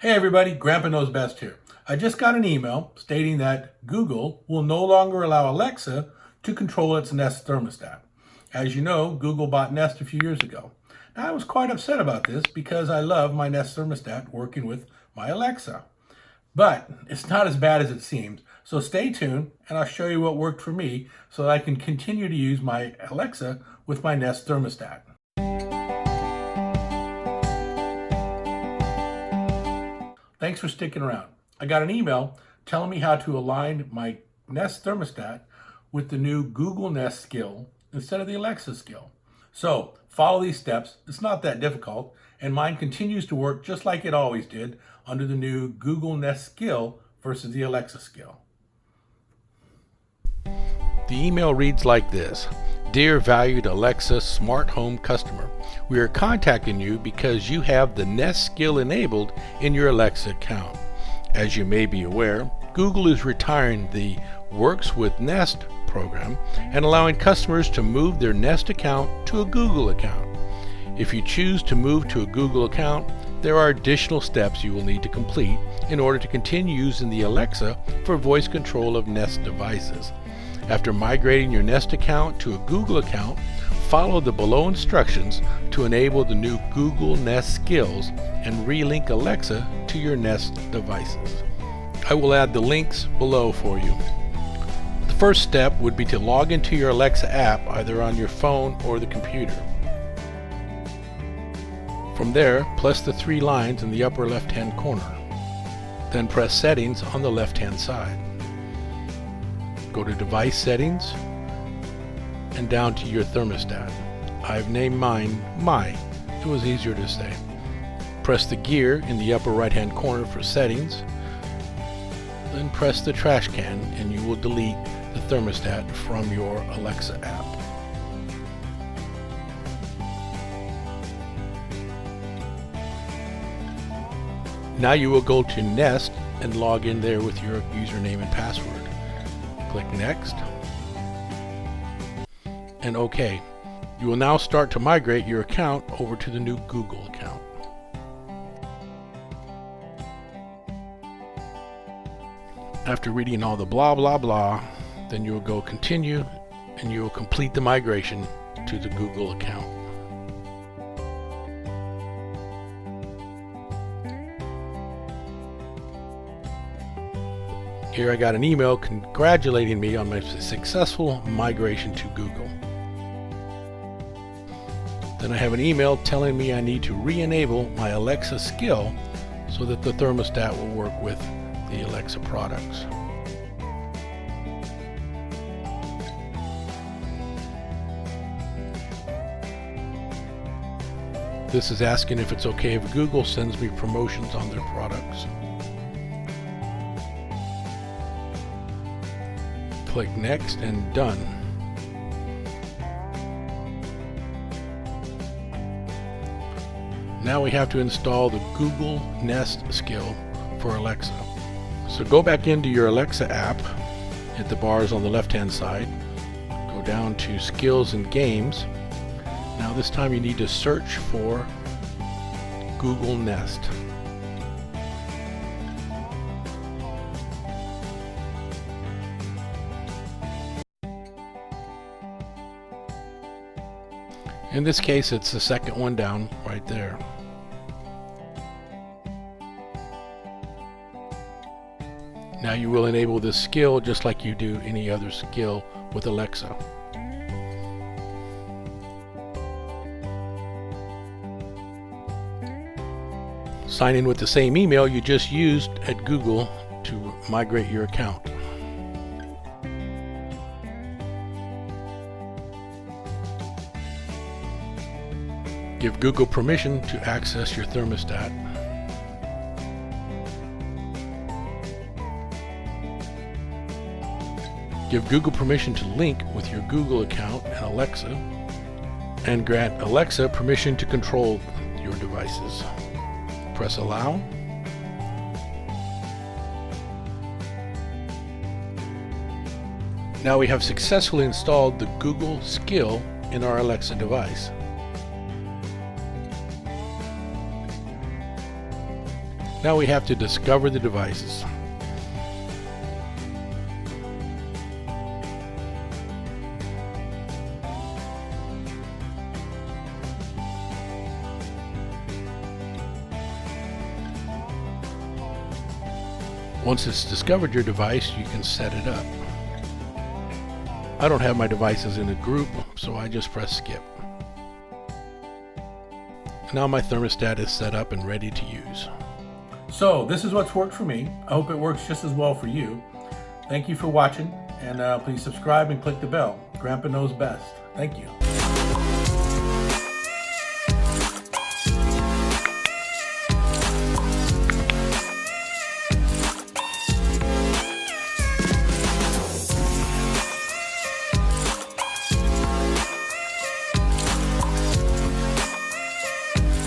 Hey everybody, Grandpa Knows Best here. I just got an email stating that Google will no longer allow Alexa to control its Nest thermostat. As you know, Google bought Nest a few years ago. Now, I was quite upset about this because I love my Nest thermostat working with my Alexa. But it's not as bad as it seems, so stay tuned and I'll show you what worked for me so that I can continue to use my Alexa with my Nest thermostat. Thanks for sticking around. I got an email telling me how to align my Nest thermostat with the new Google Nest skill instead of the Alexa skill. So follow these steps. It's not that difficult, and mine continues to work just like it always did under the new Google Nest skill versus the Alexa skill. The email reads like this. Dear valued Alexa smart home customer, we are contacting you because you have the Nest skill enabled in your Alexa account. As you may be aware, Google is retiring the Works with Nest program and allowing customers to move their Nest account to a Google account. If you choose to move to a Google account, there are additional steps you will need to complete in order to continue using the Alexa for voice control of Nest devices. After migrating your Nest account to a Google account, follow the below instructions to enable the new Google Nest skills and relink Alexa to your Nest devices. I will add the links below for you. The first step would be to log into your Alexa app either on your phone or the computer. From there, press the three lines in the upper left-hand corner. Then press Settings on the left-hand side. Go to Device Settings and down to your thermostat. I've named mine My. It was easier to say. Press the gear in the upper right hand corner for settings. Then press the trash can and you will delete the thermostat from your Alexa app. Now you will go to Nest and log in there with your username and password. Click Next and OK. You will now start to migrate your account over to the new Google account. After reading all the blah blah blah, then you will go Continue and you will complete the migration to the Google account. Here I got an email congratulating me on my successful migration to Google. Then I have an email telling me I need to re-enable my Alexa skill so that the thermostat will work with the Alexa products. This is asking if it's okay if Google sends me promotions on their products. Click Next and Done. Now we have to install the Google Nest skill for Alexa. So go back into your Alexa app, hit the bars on the left hand side, go down to Skills and Games. Now this time you need to search for Google Nest. In this case, it's the second one down right there. Now you will enable this skill just like you do any other skill with Alexa. Sign in with the same email you just used at Google to migrate your account. Give Google permission to access your thermostat. Give Google permission to link with your Google account and Alexa, and grant Alexa permission to control your devices. Press Allow. Now we have successfully installed the Google skill in our Alexa device. Now we have to discover the devices. Once it's discovered your device, you can set it up. I don't have my devices in a group, so I just press skip. Now my thermostat is set up and ready to use. So this is what's worked for me. I hope it works just as well for you. Thank you for watching, and please subscribe and click the bell. Grandpa knows best. Thank you.